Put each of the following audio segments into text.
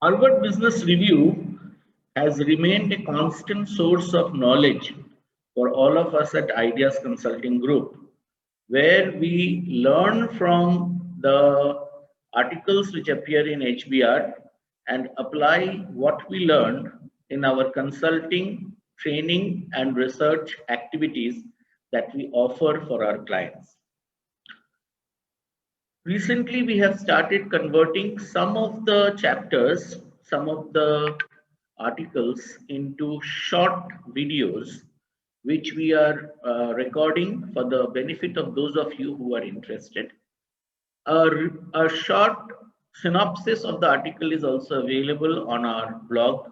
Harvard Business Review has remained a constant source of knowledge for all of us at Ideas Consulting Group, where we learn from the articles which appear in HBR and apply what we learned in our consulting, training, and research activities that we offer for our clients. Recently, we have started converting some of the chapters, some of the articles into short videos, which we are recording for the benefit of those of you who are interested. A short synopsis of the article is also available on our blog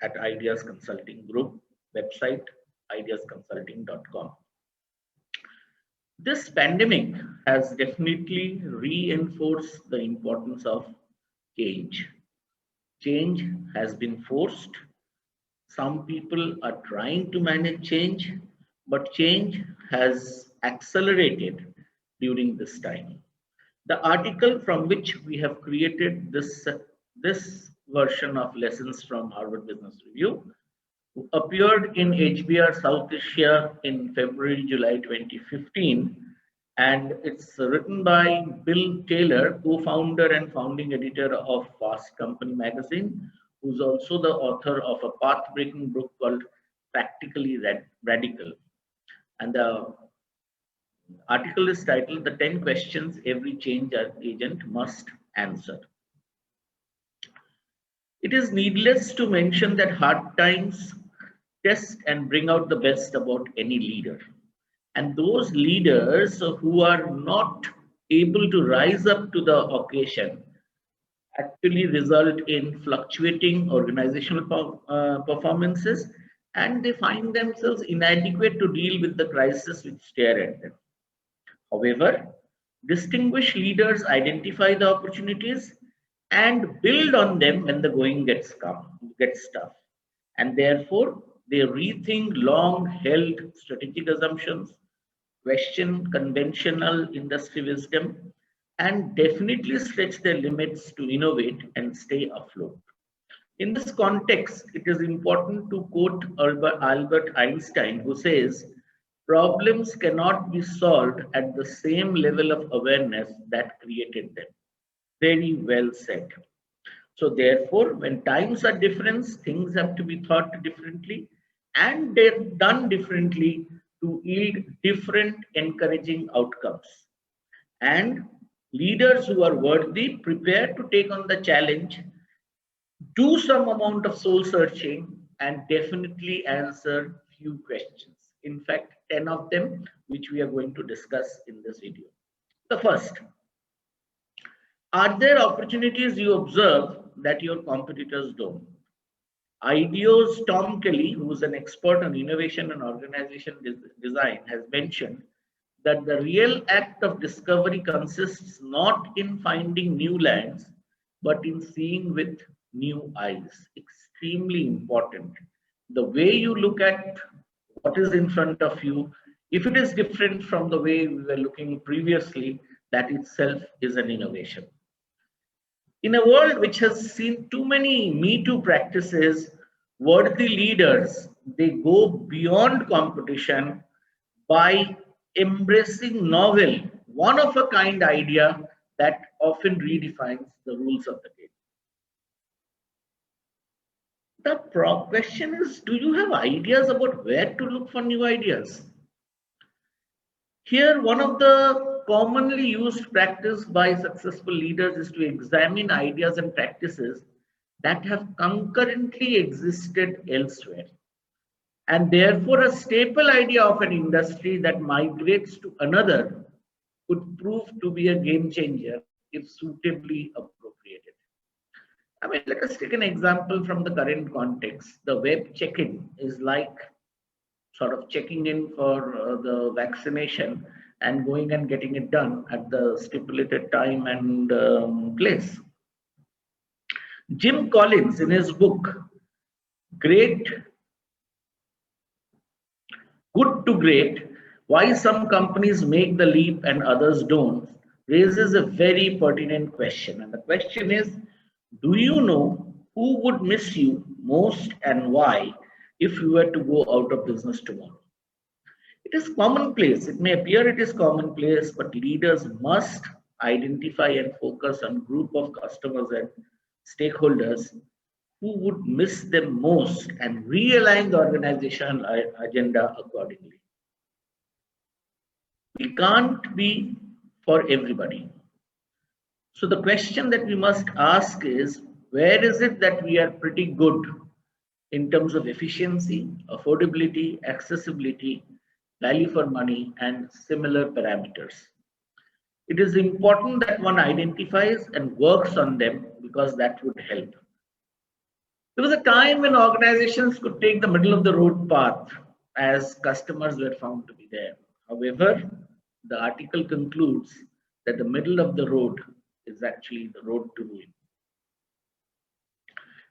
at Ideas Consulting Group website, ideasconsulting.com. This pandemic has definitely reinforced the importance of change. Change has been forced. Some people are trying to manage change, but change has accelerated during this time. The article from which we have created this version of Lessons from Harvard Business Review appeared in HBR South Asia in February, July 2015, and it's written by Bill Taylor, co-founder and founding editor of Fast Company magazine, who's also the author of a path-breaking book called Practically Radical. And the article is titled The 10 Questions Every Change Agent Must Answer. It is needless to mention that hard times test and bring out the best about any leader. And those leaders who are not able to rise up to the occasion actually result in fluctuating organizational performances, and they find themselves inadequate to deal with the crisis which stare at them. However, distinguished leaders identify the opportunities and build on them when the going gets tough. And therefore, they rethink long held strategic assumptions, question conventional industry wisdom, and definitely stretch their limits to innovate and stay afloat. In this context, it is important to quote Albert Einstein, who says, problems cannot be solved at the same level of awareness that created them. Very well said. So therefore, when times are different, things have to be thought differently and they're done differently to yield different encouraging outcomes. And leaders who are worthy, prepare to take on the challenge, do some amount of soul searching, and definitely answer few questions. In fact, 10 of them, which we are going to discuss in this video. The first, are there opportunities you observe that your competitors don't? IDEO's Tom Kelly, who is an expert on innovation and organization design, has mentioned that the real act of discovery consists not in finding new lands, but in seeing with new eyes. Extremely important. The way you look at what is in front of you, if it is different from the way we were looking previously, that itself is an innovation. In a world which has seen too many Me Too practices, worthy leaders, they go beyond competition by embracing novel, one-of-a-kind idea that often redefines the rules of the game. The question is, do you have ideas about where to look for new ideas? Here, one of the commonly used practice by successful leaders is to examine ideas and practices that have concurrently existed elsewhere. And therefore, a staple idea of an industry that migrates to another could prove to be a game changer if suitably appropriated. I mean, let us take an example from the current context. The web check-in is like sort of checking in for the vaccination and going and getting it done at the stipulated time and place. Jim Collins, in his book, Good to Great, Why Some Companies Make the Leap and Others Don't, raises a very pertinent question. And the question is, do you know Who would miss you most and why if you were to go out of business tomorrow? It is commonplace. It may appear it is commonplace, but leaders must identify and focus on group of customers and stakeholders who would miss them most and realign the organizational agenda accordingly. We can't be for everybody. So the question that we must ask is, where is it that we are pretty good in terms of efficiency, affordability, accessibility, value for money, and similar parameters? It is important that one identifies and works on them because that would help. There was a time when organizations could take the middle of the road path as customers were found to be there. However, the article concludes that the middle of the road is actually the road to ruin.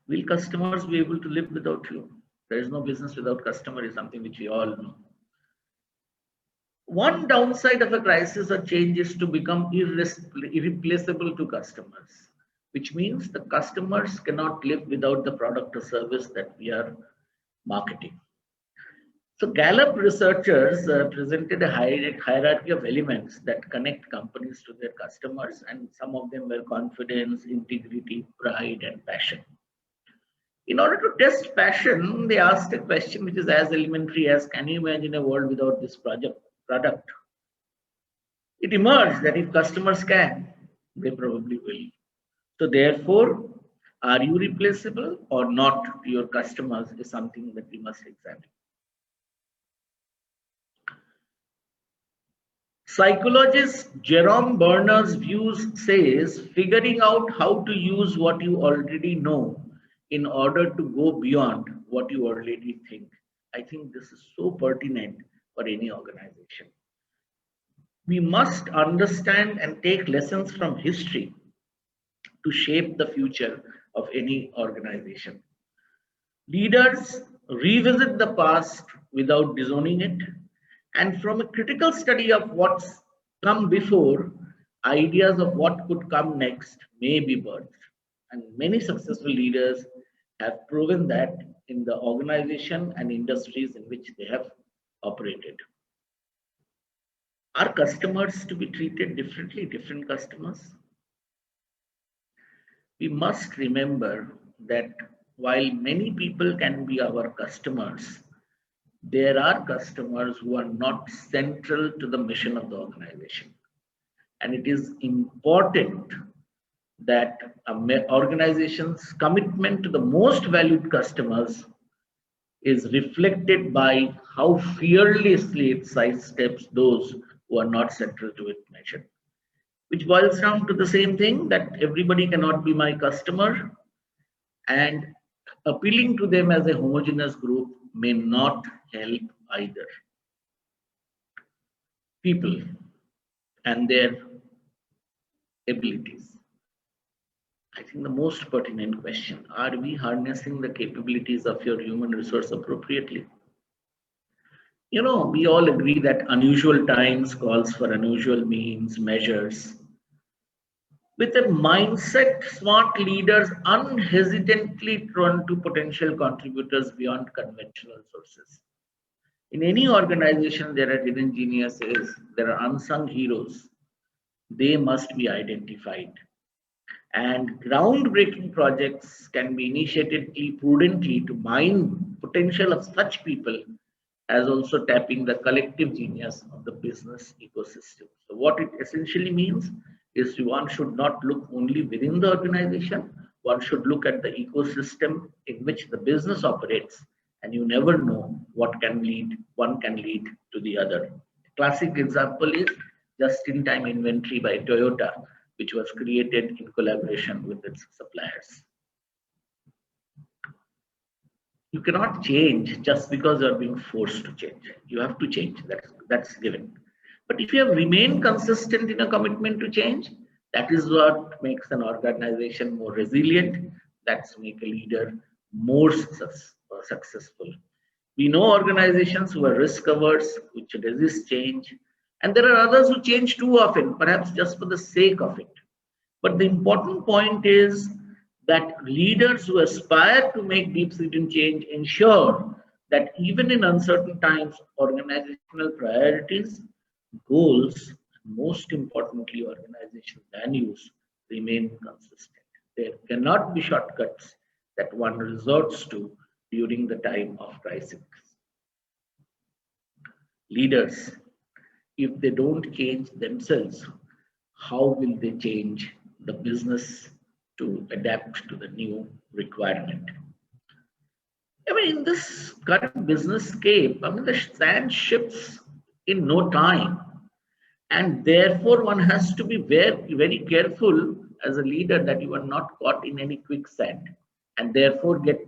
Will customers be able to live without you? There is no business without customer is something which we all know. One downside of a crisis or change is to become irreplaceable to customers, which means the customers cannot live without the product or service that we are marketing. So Gallup researchers presented a hierarchy of elements that connect companies to their customers, and some of them were confidence, integrity, pride, and passion. In order to test passion, they asked a question which is as elementary as, can you imagine a world without this product? It emerged that if customers can, they probably will. So therefore, are you replaceable or not to your customers is something that we must examine. Psychologist Jerome Berners' views says figuring out how to use what you already know in order to go beyond what you already think. I think this is so pertinent for any organization. We must understand and take lessons from history to shape the future of any organization. Leaders revisit the past without disowning it, and from a critical study of what's come before, ideas of what could come next may be birthed. And many successful leaders have proven that in the organization and industries in which they have operated. Are customers to be treated differently, different customers? We must remember that while many people can be our customers, there are customers who are not central to the mission of the organization. And it is important that an organization's commitment to the most valued customers is reflected by how fearlessly it sidesteps those who are not central to its mission. Which boils down to the same thing, that everybody cannot be my customer, and appealing to them as a homogeneous group may not help either. People and their abilities. I think the most pertinent question, are we harnessing the capabilities of your human resource appropriately? You know, we all agree that unusual times calls for unusual means, measures. With a mindset, smart leaders unhesitantly turn to potential contributors beyond conventional sources. In any organization, there are hidden geniuses, there are unsung heroes. They must be identified. And groundbreaking projects can be initiated prudently to mine potential of such people, as also tapping the collective genius of the business ecosystem. So what it essentially means is one should not look only within the organization, one should look at the ecosystem in which the business operates, and you never know what one can lead to the other. A classic example is just-in-time inventory by Toyota, which was created in collaboration with its suppliers. You cannot change just because you are being forced to change. You have to change, that's given. But if you have remained consistent in a commitment to change, that is what makes an organization more resilient, that's make a leader more successful. We know organizations who are risk averse, which resist change, and there are others who change too often, perhaps just for the sake of it. But the important point is that leaders who aspire to make deep-seated change ensure that even in uncertain times, organizational priorities, goals, and most importantly, organizational values remain consistent. There cannot be shortcuts that one resorts to during the time of crisis. Leaders, if they don't change themselves, how will they change the business to adapt to the new requirement? I mean, in this current business scape, I mean, the sand shifts in no time. And therefore, one has to be very, very careful as a leader that you are not caught in any quicksand and therefore get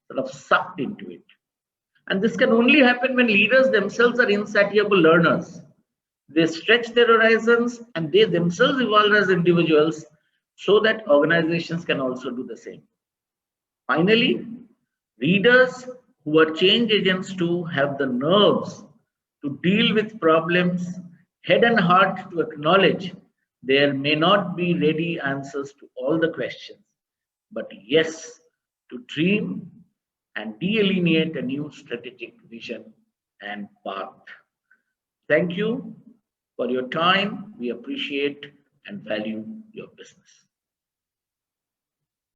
sort of sucked into it. And this can only happen when leaders themselves are insatiable learners. They stretch their horizons and they themselves evolve as individuals so that organizations can also do the same. Finally, readers who are change agents too have the nerves to deal with problems head and heart, to acknowledge there may not be ready answers to all the questions, but yes, to dream and delineate a new strategic vision and path. Thank you for your time. We appreciate and value your business.